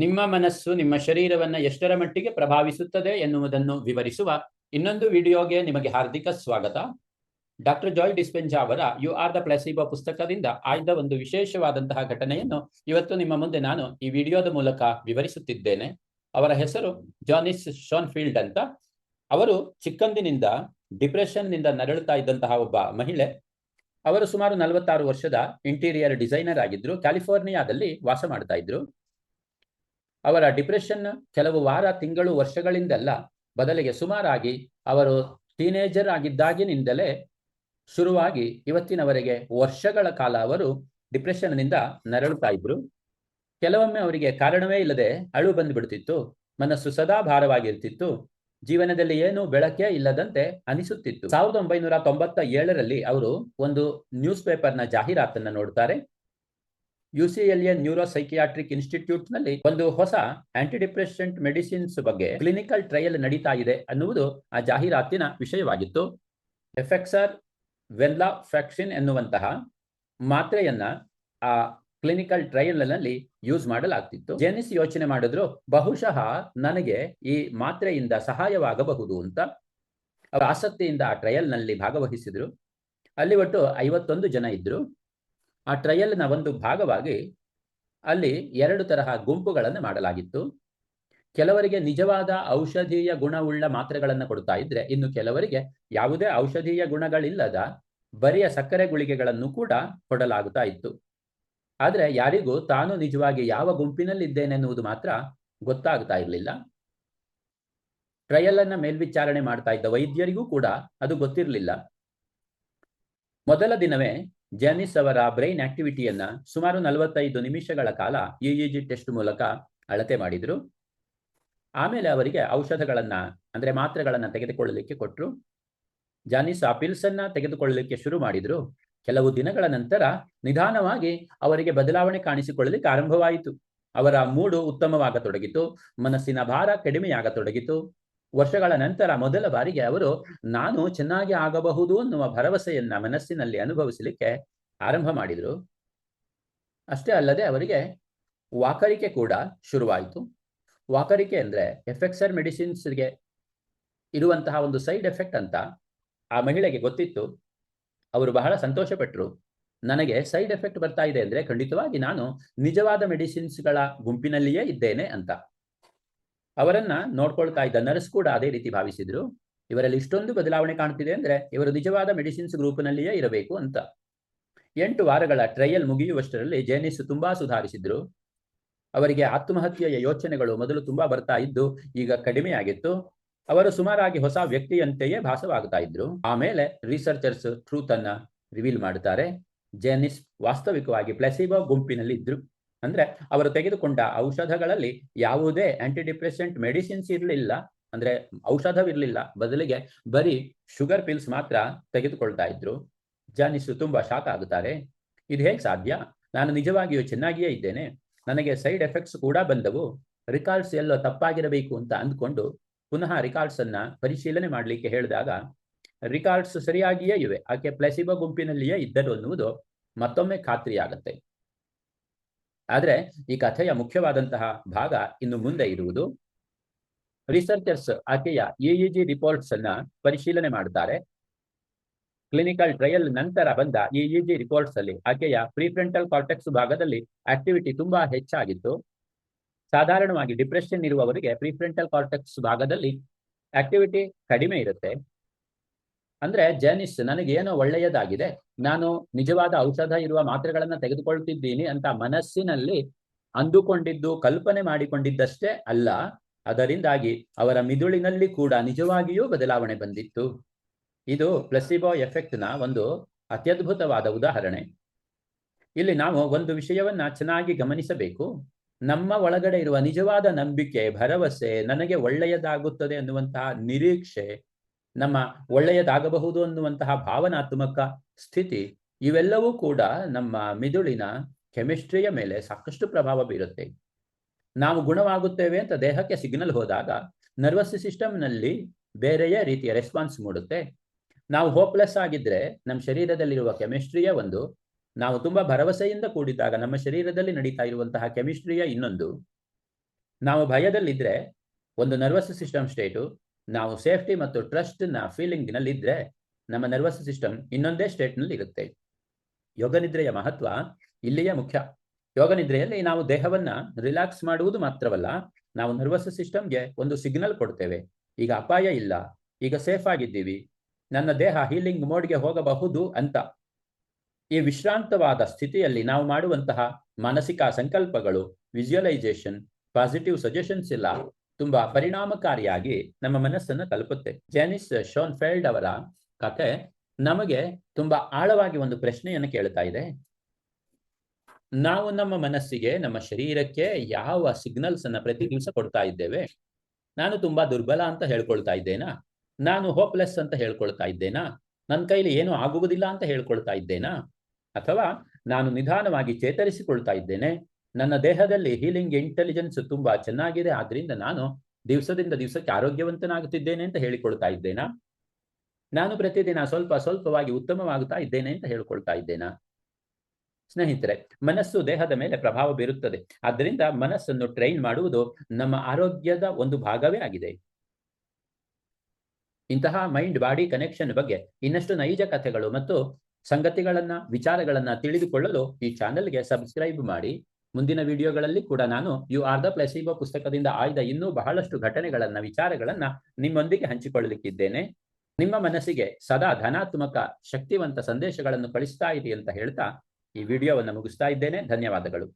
ನಿಮ್ಮ ಮನಸ್ಸು ನಿಮ್ಮ ಶರೀರವನ್ನು ಎಷ್ಟರ ಮಟ್ಟಿಗೆ ಪ್ರಭಾವಿಸುತ್ತದೆ ಎನ್ನುವುದನ್ನು ವಿವರಿಸುವ ಇನ್ನೊಂದು ವಿಡಿಯೋಗೆ ನಿಮಗೆ ಹಾರ್ದಿಕ ಸ್ವಾಗತ. ಡಾಕ್ಟರ್ ಜಾಯ್ ಡಿಸ್ಪೆನ್ಜಾ ಅವರ ಯು ಆರ್ ದ ಪ್ಲೆಸಿಬೋ ಪುಸ್ತಕದಿಂದ ಆಯ್ದ ಒಂದು ವಿಶೇಷವಾದಂತಹ ಘಟನೆಯನ್ನು ಇವತ್ತು ನಿಮ್ಮ ಮುಂದೆ ನಾನು ಈ ವಿಡಿಯೋದ ಮೂಲಕ ವಿವರಿಸುತ್ತಿದ್ದೇನೆ. ಅವರ ಹೆಸರು ಜಾನಿಸ್ ಶೋನ್ಫೀಲ್ಡ್ ಅಂತ. ಅವರು ಚಿಕ್ಕಂದಿನಿಂದ ಡಿಪ್ರೆಷನ್ನಿಂದ ನರಳುತ್ತಾ ಇದ್ದಂತಹ ಒಬ್ಬ ಮಹಿಳೆ. ಅವರು ಸುಮಾರು 46 ವರ್ಷದ ಇಂಟೀರಿಯರ್ ಡಿಸೈನರ್ ಆಗಿದ್ರು. ಕ್ಯಾಲಿಫೋರ್ನಿಯಾದಲ್ಲಿ ವಾಸ ಮಾಡ್ತಾ ಇದ್ರು. ಅವರ ಡಿಪ್ರೆಷನ್ ಕೆಲವು ವಾರ, ತಿಂಗಳು, ವರ್ಷಗಳಿಂದಲ್ಲ, ಬದಲಿಗೆ ಸುಮಾರಾಗಿ ಅವರು ಟೀನೇಜರ್ ಆಗಿದ್ದಾಗಿನಿಂದಲೇ ಶುರುವಾಗಿ ಇವತ್ತಿನವರೆಗೆ ವರ್ಷಗಳ ಕಾಲ ಅವರು ಡಿಪ್ರೆಷನ್ನಿಂದ ನರಳುತ್ತಾ ಇದ್ರು. ಕೆಲವೊಮ್ಮೆ ಅವರಿಗೆ ಕಾರಣವೇ ಇಲ್ಲದೆ ಅಳು ಬಂದುಬಿಡ್ತಿತ್ತು. ಮನಸ್ಸು ಸದಾ ಭಾರವಾಗಿರ್ತಿತ್ತು. ಜೀವನದಲ್ಲಿ ಏನು ಬೆಳಕೇ ಇಲ್ಲದಂತೆ ಅನಿಸುತ್ತಿತ್ತು. 1997ರಲ್ಲಿ ಅವರು ಒಂದು ನ್ಯೂಸ್ ಪೇಪರ್ನ ಜಾಹೀರಾತನ್ನು ನೋಡ್ತಾರೆ. UCLA ನ್ಯೂರೋ ಸೈಕಿಯಾಟ್ರಿಕ್ ಇನ್ಸ್ಟಿಟ್ಯೂಟ್ನಲ್ಲಿ ಒಂದು ಹೊಸ ಆಂಟಿಡಿಪ್ರೆಸೆಂಟ್ ಮೆಡಿಸಿನ್ಸ್ ಬಗ್ಗೆ ಕ್ಲಿನಿಕಲ್ ಟ್ರಯಲ್ ನಡೀತಾ ಇದೆ ಅನ್ನುವುದು ಆ ಜಾಹೀರಾತಿನ ವಿಷಯವಾಗಿತ್ತು. ಎಫೆಕ್ಸರ್ ವೆನ್ಲಾಫ್ಯಾಕ್ಸಿನ್ ಎನ್ನುವಂತಹ ಮಾತ್ರೆಯನ್ನ ಆ ಕ್ಲಿನಿಕಲ್ ಟ್ರಯಲ್ನಲ್ಲಿ ಯೂಸ್ ಮಾಡಲಾಗ್ತಿತ್ತು. ಜೆನಿಸ್ ಯೋಚನೆ ಮಾಡಿದ್ರು, ಬಹುಶಃ ನನಗೆ ಈ ಮಾತ್ರೆಯಿಂದ ಸಹಾಯವಾಗಬಹುದು ಅಂತ. ಅವರ ಆಸಕ್ತಿಯಿಂದ ಆ ಟ್ರಯಲ್ನಲ್ಲಿ ಭಾಗವಹಿಸಿದ್ರು. ಅಲ್ಲಿ ಒಟ್ಟು 51 ಜನ ಇದ್ರು. ಆ ಟ್ರಯಲ್ನ ಒಂದು ಭಾಗವಾಗಿ ಅಲ್ಲಿ 2 ತರಹ ಗುಂಪುಗಳನ್ನು ಮಾಡಲಾಗಿತ್ತು. ಕೆಲವರಿಗೆ ನಿಜವಾದ ಔಷಧೀಯ ಗುಣವುಳ್ಳ ಮಾತ್ರೆಗಳನ್ನು ಕೊಡ್ತಾ ಇದ್ರೆ, ಇನ್ನು ಕೆಲವರಿಗೆ ಯಾವುದೇ ಔಷಧೀಯ ಗುಣಗಳಿಲ್ಲದ ಬರಿಯ ಸಕ್ಕರೆ ಗುಳಿಗೆಗಳನ್ನು ಕೂಡ ಕೊಡಲಾಗುತ್ತಾ ಇತ್ತು. ಆದರೆ ಯಾರಿಗೂ ತಾನು ನಿಜವಾಗಿ ಯಾವ ಗುಂಪಿನಲ್ಲಿದ್ದೇನೆ ಎನ್ನುವುದು ಮಾತ್ರ ಗೊತ್ತಾಗ್ತಾ ಇರಲಿಲ್ಲ. ಟ್ರಯಲ್ ಅನ್ನ ಮೇಲ್ವಿಚಾರಣೆ ಮಾಡ್ತಾ ಇದ್ದ ವೈದ್ಯರಿಗೂ ಕೂಡ ಅದು ಗೊತ್ತಿರಲಿಲ್ಲ. ಮೊದಲ ದಿನವೇ ಜಾನಿಸ್ ಅವರ ಬ್ರೈನ್ ಆಕ್ಟಿವಿಟಿಯನ್ನ ಸುಮಾರು 45 ನಿಮಿಷಗಳ ಕಾಲ EEG ಟೆಸ್ಟ್ ಮೂಲಕ ಅಳತೆ ಮಾಡಿದ್ರು. ಆಮೇಲೆ ಅವರಿಗೆ ಔಷಧಗಳನ್ನ ಅಂದ್ರೆ ಮಾತ್ರೆಗಳನ್ನ ತೆಗೆದುಕೊಳ್ಳಲಿಕ್ಕೆ ಕೊಟ್ಟರು. ಜಾನಿಸ್ ಆ ಪಿಲ್ಸ್ ಅನ್ನ ತೆಗೆದುಕೊಳ್ಳಲಿಕ್ಕೆ ಶುರು ಮಾಡಿದ್ರು. ಕೆಲವು ದಿನಗಳ ನಂತರ ನಿಧಾನವಾಗಿ ಅವರಿಗೆ ಬದಲಾವಣೆ ಕಾಣಿಸಿಕೊಳ್ಳಲಿಕ್ಕೆ ಆರಂಭವಾಯಿತು. ಅವರ ಮೂಡು ಉತ್ತಮವಾಗತೊಡಗಿತು. ಮನಸ್ಸಿನ ಭಾರ ಕಡಿಮೆಯಾಗತೊಡಗಿತು. ವರ್ಷಗಳ ನಂತರ ಮೊದಲ ಬಾರಿಗೆ ಅವರು ನಾನು ಚೆನ್ನಾಗಿ ಆಗಬಹುದು ಅನ್ನುವ ಭರವಸೆಯನ್ನ ಮನಸ್ಸಿನಲ್ಲಿ ಅನುಭವಿಸಲಿಕ್ಕೆ ಆರಂಭ ಮಾಡಿದ್ರು. ಅಷ್ಟೇ ಅಲ್ಲದೆ ಅವರಿಗೆ ವಾಕರಿಕೆ ಕೂಡ ಶುರುವಾಯಿತು. ವಾಕರಿಕೆ ಅಂದ್ರೆ ಎಫೆಕ್ಸರ್ ಮೆಡಿಸಿನ್ಸ್ಗೆ ಇರುವಂತಹ ಒಂದು ಸೈಡ್ ಎಫೆಕ್ಟ್ ಅಂತ ಆ ಮಹಿಳೆಗೆ ಗೊತ್ತಿತ್ತು. ಅವರು ಬಹಳ ಸಂತೋಷ ಪಟ್ಟರು. ನನಗೆ ಸೈಡ್ ಎಫೆಕ್ಟ್ ಬರ್ತಾ ಇದೆ ಅಂದ್ರೆ ಖಂಡಿತವಾಗಿ ನಾನು ನಿಜವಾದ ಮೆಡಿಸಿನ್ಸ್ಗಳ ಗುಂಪಿನಲ್ಲಿಯೇ ಇದ್ದೇನೆ ಅಂತ. ಅವರನ್ನ ನೋಡ್ಕೊಳ್ತಾ ಇದ್ದ ನರ್ಸ್ ಕೂಡ ಅದೇ ರೀತಿ ಭಾವಿಸಿದ್ರು. ಇವರಲ್ಲಿ ಇಷ್ಟೊಂದು ಬದಲಾವಣೆ ಕಾಣ್ತಿದೆ ಅಂದ್ರೆ ಇವರು ನಿಜವಾದ ಮೆಡಿಸಿನ್ಸ್ ಗ್ರೂಪ್ನಲ್ಲಿಯೇ ಇರಬೇಕು ಅಂತ. 8 ವಾರಗಳ ಟ್ರಯಲ್ ಮುಗಿಯುವಷ್ಟರಲ್ಲಿ ಜೆನಿಸ್ ತುಂಬಾ ಸುಧಾರಿಸಿದ್ರು. ಅವರಿಗೆ ಆತ್ಮಹತ್ಯೆಯ ಯೋಚನೆಗಳು ಮೊದಲು ತುಂಬಾ ಬರ್ತಾ ಇದ್ದು ಈಗ ಕಡಿಮೆಯಾಗಿತ್ತು. ಅವರು ಸುಮಾರಾಗಿ ಹೊಸ ವ್ಯಕ್ತಿಯಂತೆಯೇ ಭಾಸವಾಗ್ತಾ ಇದ್ರು. ಆಮೇಲೆ ರಿಸರ್ಚರ್ಸ್ ಟ್ರೂತ್ ಅನ್ನ ರಿವೀಲ್ ಮಾಡ್ತಾರೆ. ಜೆನಿಸ್ ವಾಸ್ತವಿಕವಾಗಿ ಪ್ಲೆಸಿಬೋ ಗುಂಪಿನಲ್ಲಿ ಇದ್ರು. ಅಂದ್ರೆ ಅವರು ತೆಗೆದುಕೊಂಡ ಔಷಧಗಳಲ್ಲಿ ಯಾವುದೇ ಆಂಟಿಡಿಪ್ರೆಸೆಂಟ್ ಮೆಡಿಸಿನ್ಸ್ ಇರಲಿಲ್ಲ, ಅಂದ್ರೆ ಔಷಧವಿರಲಿಲ್ಲ. ಬದಲಿಗೆ ಬರೀ ಶುಗರ್ ಪಿಲ್ಸ್ ಮಾತ್ರ ತೆಗೆದುಕೊಳ್ತಾ ಇದ್ರು. ಜಾನಿಸ್ ತುಂಬಾ ಶಾಕ್ ಆಗುತ್ತಾರೆ. ಇದು ಹೇಗೆ ಸಾಧ್ಯ? ನಾನು ನಿಜವಾಗಿಯೂ ಚೆನ್ನಾಗಿಯೇ ಇದ್ದೇನೆ. ನನಗೆ ಸೈಡ್ ಎಫೆಕ್ಟ್ಸ್ ಕೂಡ ಬಂದವು. ರಿಕಾರ್ಡ್ಸ್ ಎಲ್ಲೋ ತಪ್ಪಾಗಿರಬೇಕು ಅಂತ ಅಂದ್ಕೊಂಡು ಪುನಃ ರಿಕಾರ್ಡ್ಸ್ ಅನ್ನ ಪರಿಶೀಲನೆ ಮಾಡಲಿಕ್ಕೆ ಹೇಳಿದಾಗ ರಿಕಾರ್ಡ್ಸ್ ಸರಿಯಾಗಿಯೇ ಇವೆ. ಆಕೆ ಪ್ಲೆಸಿಬೋ ಗುಂಪಿನಲ್ಲಿಯೇ ಇದ್ದರು ಅನ್ನುವುದು ಮತ್ತೊಮ್ಮೆ ಖಾತ್ರಿಯಾಗತ್ತೆ. ಆದ್ರೆ ಈ ಕಥೆಯ ಮುಖ್ಯವಾದಂತಹ ಭಾಗ ಇನ್ನು ಮುಂದೆ ಇರುವುದು. ರಿಸರ್ಚರ್ಸ್ ಆಕೆಯ EEG ರಿಪೋರ್ಟ್ಸ್ ಅನ್ನ ಪರಿಶೀಲನೆ ಮಾಡುತ್ತಾರೆ. ಕ್ಲಿನಿಕಲ್ ಟ್ರಯಲ್ ನಂತರ ಬಂದ EEG ರಿಪೋರ್ಟ್ಸ್ ಅಲ್ಲಿ ಆಕೆಯ ಪ್ರಿಫ್ರಂಟಲ್ ಕಾರ್ಟೆಕ್ಸ್ ಭಾಗದಲ್ಲಿ ಆಕ್ಟಿವಿಟಿ ತುಂಬಾ ಹೆಚ್ಚಾಗಿತ್ತು. ಸಾಧಾರಣವಾಗಿ ಡಿಪ್ರೆಷನ್ ಇರುವವರಿಗೆ ಪ್ರಿಫ್ರಂಟಲ್ ಕಾರ್ಟೆಕ್ಸ್ ಭಾಗದಲ್ಲಿ ಆಕ್ಟಿವಿಟಿ ಕಡಿಮೆ ಇರುತ್ತೆ. ಅಂದ್ರೆ ಜಾನಿಸ್ ನನಗೇನೋ ಒಳ್ಳೆಯದಾಗಿದೆ, ನಾನು ನಿಜವಾದ ಔಷಧ ಇರುವ ಮಾತ್ರೆಗಳನ್ನ ತೆಗೆದುಕೊಳ್ತಿದ್ದೀನಿ ಅಂತ ಮನಸ್ಸಿನಲ್ಲಿ ಅಂದುಕೊಂಡಿದ್ದು, ಕಲ್ಪನೆ ಮಾಡಿಕೊಂಡಿದ್ದಷ್ಟೇ ಅಲ್ಲ, ಅದರಿಂದಾಗಿ ಅವರ ಮಿದುಳಿನಲ್ಲಿ ಕೂಡ ನಿಜವಾಗಿಯೂ ಬದಲಾವಣೆ ಬಂದಿತ್ತು. ಇದು ಪ್ಲೆಸಿಬೋ ಎಫೆಕ್ಟ್ನ ಒಂದು ಅತ್ಯದ್ಭುತವಾದ ಉದಾಹರಣೆ. ಇಲ್ಲಿ ನಾವು ಒಂದು ವಿಷಯವನ್ನ ಚೆನ್ನಾಗಿ ಗಮನಿಸಬೇಕು. ನಮ್ಮ ಒಳಗಡೆ ಇರುವ ನಿಜವಾದ ನಂಬಿಕೆ, ಭರವಸೆ, ನನಗೆ ಒಳ್ಳೆಯದಾಗುತ್ತದೆ ಅನ್ನುವಂತಹ ನಿರೀಕ್ಷೆ, ನಮ್ಮ ಒಳ್ಳೆಯದಾಗಬಹುದು ಅನ್ನುವಂತಹ ಭಾವನಾತ್ಮಕ ಸ್ಥಿತಿ, ಇವೆಲ್ಲವೂ ಕೂಡ ನಮ್ಮ ಮಿದುಳಿನ ಕೆಮಿಸ್ಟ್ರಿಯ ಮೇಲೆ ಸಾಕಷ್ಟು ಪ್ರಭಾವ ಬೀರುತ್ತೆ. ನಾವು ಗುಣವಾಗುತ್ತೇವೆ ಅಂತ ದೇಹಕ್ಕೆ ಸಿಗ್ನಲ್ ಹೋದಾಗ ನರ್ವಸ್ ಸಿಸ್ಟಮ್ನಲ್ಲಿ ಬೇರೆಯೇ ರೀತಿಯ ರೆಸ್ಪಾನ್ಸ್ ಮೂಡುತ್ತೆ. ನಾವು ಹೋಪ್ಲೆಸ್ ಆಗಿದ್ರೆ ನಮ್ಮ ಶರೀರದಲ್ಲಿರುವ ಕೆಮಿಸ್ಟ್ರಿಯ ಒಂದು, ನಾವು ತುಂಬಾ ಭರವಸೆಯಿಂದ ಕೂಡಿದಾಗ ನಮ್ಮ ಶರೀರದಲ್ಲಿ ನಡೀತಾ ಇರುವಂತಹ ಕೆಮಿಸ್ಟ್ರಿಯ ಇನ್ನೊಂದು. ನಾವು ಭಯದಲ್ಲಿದ್ದರೆ ಒಂದು ನರ್ವಸ್ ಸಿಸ್ಟಮ್ ಸ್ಟೇಟು, ನಾವು ಸೇಫ್ಟಿ ಮತ್ತು ಟ್ರಸ್ಟ್ ನ ಫೀಲಿಂಗ್ ನಲ್ಲಿ ಇದ್ರೆ ನಮ್ಮ ನರ್ವಸ್ ಸಿಸ್ಟಮ್ ಇನ್ನೊಂದೇ ಸ್ಟೇಟ್ ನಲ್ಲಿ ಇರುತ್ತೆ. ಯೋಗ ನಿದ್ರೆಯ ಮಹತ್ವ ಇಲ್ಲಿಯೇ ಮುಖ್ಯ. ಯೋಗ ನಿದ್ರೆಯಲ್ಲಿ ನಾವು ದೇಹವನ್ನ ರಿಲ್ಯಾಕ್ಸ್ ಮಾಡುವುದು ಮಾತ್ರವಲ್ಲ, ನಾವು ನರ್ವಸ್ ಸಿಸ್ಟಮ್ಗೆ ಒಂದು ಸಿಗ್ನಲ್ ಕೊಡ್ತೇವೆ. ಈಗ ಅಪಾಯ ಇಲ್ಲ, ಈಗ ಸೇಫ್ ಆಗಿದ್ದೀವಿ, ನನ್ನ ದೇಹ ಹೀಲಿಂಗ್ ಮೋಡ್ಗೆ ಹೋಗಬಹುದು ಅಂತ. ಈ ವಿಶ್ರಾಂತವಾದ ಸ್ಥಿತಿಯಲ್ಲಿ ನಾವು ಮಾಡುವಂತಹ ಮಾನಸಿಕ ಸಂಕಲ್ಪಗಳು, ವಿಜುವಲೈಸೇಷನ್, ಪಾಸಿಟಿವ್ ಸಜೆಷನ್ಸ್ ಎಲ್ಲ ತುಂಬಾ ಪರಿಣಾಮಕಾರಿಯಾಗಿ ನಮ್ಮ ಮನಸ್ಸನ್ನು ತಲುಪುತ್ತೆ. ಜೇನಿಸ್ ಶೋನ್ಫೆಲ್ಡ್ ಅವರ ಕಥೆ ನಮಗೆ ತುಂಬಾ ಆಳವಾಗಿ ಒಂದು ಪ್ರಶ್ನೆಯನ್ನು ಕೇಳ್ತಾ ಇದೆ. ನಾವು ನಮ್ಮ ಮನಸ್ಸಿಗೆ, ನಮ್ಮ ಶರೀರಕ್ಕೆ ಯಾವ ಸಿಗ್ನಲ್ಸ್ ಅನ್ನ ಪ್ರತಿ ದಿವಸ ಕೊಡ್ತಾ ಇದ್ದೇವೆ? ನಾನು ತುಂಬಾ ದುರ್ಬಲ ಅಂತ ಹೇಳ್ಕೊಳ್ತಾ ಇದ್ದೇನಾ? ನಾನು ಹೋಪ್ಲೆಸ್ ಅಂತ ಹೇಳ್ಕೊಳ್ತಾ ಇದ್ದೇನಾ? ನನ್ನ ಕೈಲಿ ಏನು ಆಗುವುದಿಲ್ಲ ಅಂತ ಹೇಳ್ಕೊಳ್ತಾ ಇದ್ದೇನಾ? ಅಥವಾ ನಾನು ನಿಧಾನವಾಗಿ ಚೇತರಿಸಿಕೊಳ್ತಾ ಇದ್ದೇನೆ, ನನ್ನ ದೇಹದಲ್ಲಿ ಹೀಲಿಂಗ್ ಇಂಟೆಲಿಜೆನ್ಸ್ ತುಂಬಾ ಚೆನ್ನಾಗಿದೆ, ಆದ್ರಿಂದ ನಾನು ದಿವಸದಿಂದ ದಿವಸಕ್ಕೆ ಆರೋಗ್ಯವಂತನಾಗುತ್ತಿದ್ದೇನೆ ಅಂತ ಹೇಳಿಕೊಳ್ತಾ ಇದ್ದೇನಾ? ನಾನು ಪ್ರತಿದಿನ ಸ್ವಲ್ಪ ಸ್ವಲ್ಪವಾಗಿ ಉತ್ತಮವಾಗುತ್ತಾ ಇದ್ದೇನೆ ಅಂತ ಹೇಳ್ಕೊಳ್ತಾ ಇದ್ದೇನಾ? ಸ್ನೇಹಿತರೆ, ಮನಸ್ಸು ದೇಹದ ಮೇಲೆ ಪ್ರಭಾವ ಬೀರುತ್ತದೆ. ಆದ್ದರಿಂದ ಮನಸ್ಸನ್ನು ಟ್ರೈನ್ ಮಾಡುವುದು ನಮ್ಮ ಆರೋಗ್ಯದ ಒಂದು ಭಾಗವೇ ಆಗಿದೆ. ಇಂತಹ ಮೈಂಡ್ ಬಾಡಿ ಕನೆಕ್ಷನ್ ಬಗ್ಗೆ ಇನ್ನಷ್ಟು ನೈಜ ಕಥೆಗಳು ಮತ್ತು ಸಂಗತಿಗಳನ್ನ, ವಿಚಾರಗಳನ್ನ ತಿಳಿದುಕೊಳ್ಳಲು ಈ ಚಾನೆಲ್ಗೆ ಸಬ್ಸ್ಕ್ರೈಬ್ ಮಾಡಿ. ಮುಂದಿನ ವಿಡಿಯೋಗಳಲ್ಲಿ ಕೂಡ ನಾನು ಯು ಆರ್ ದ ಪ್ಲೆಸಿಬೋ ಪುಸ್ತಕದಿಂದ ಆಯ್ದ ಇನ್ನೂ ಬಹಳಷ್ಟು ಘಟನೆಗಳನ್ನ, ವಿಚಾರಗಳನ್ನ ನಿಮ್ಮೊಂದಿಗೆ ಹಂಚಿಕೊಳ್ಳಲಿಕ್ಕಿದ್ದೇನೆ. ನಿಮ್ಮ ಮನಸ್ಸಿಗೆ ಸದಾ ಧನಾತ್ಮಕ, ಶಕ್ತಿವಂತ ಸಂದೇಶಗಳನ್ನು ಕಳಿಸ್ತಾ ಇರಿ ಅಂತ ಹೇಳ್ತಾ ಈ ವಿಡಿಯೋವನ್ನು ಮುಗಿಸ್ತಾ ಇದ್ದೇನೆ. ಧನ್ಯವಾದಗಳು.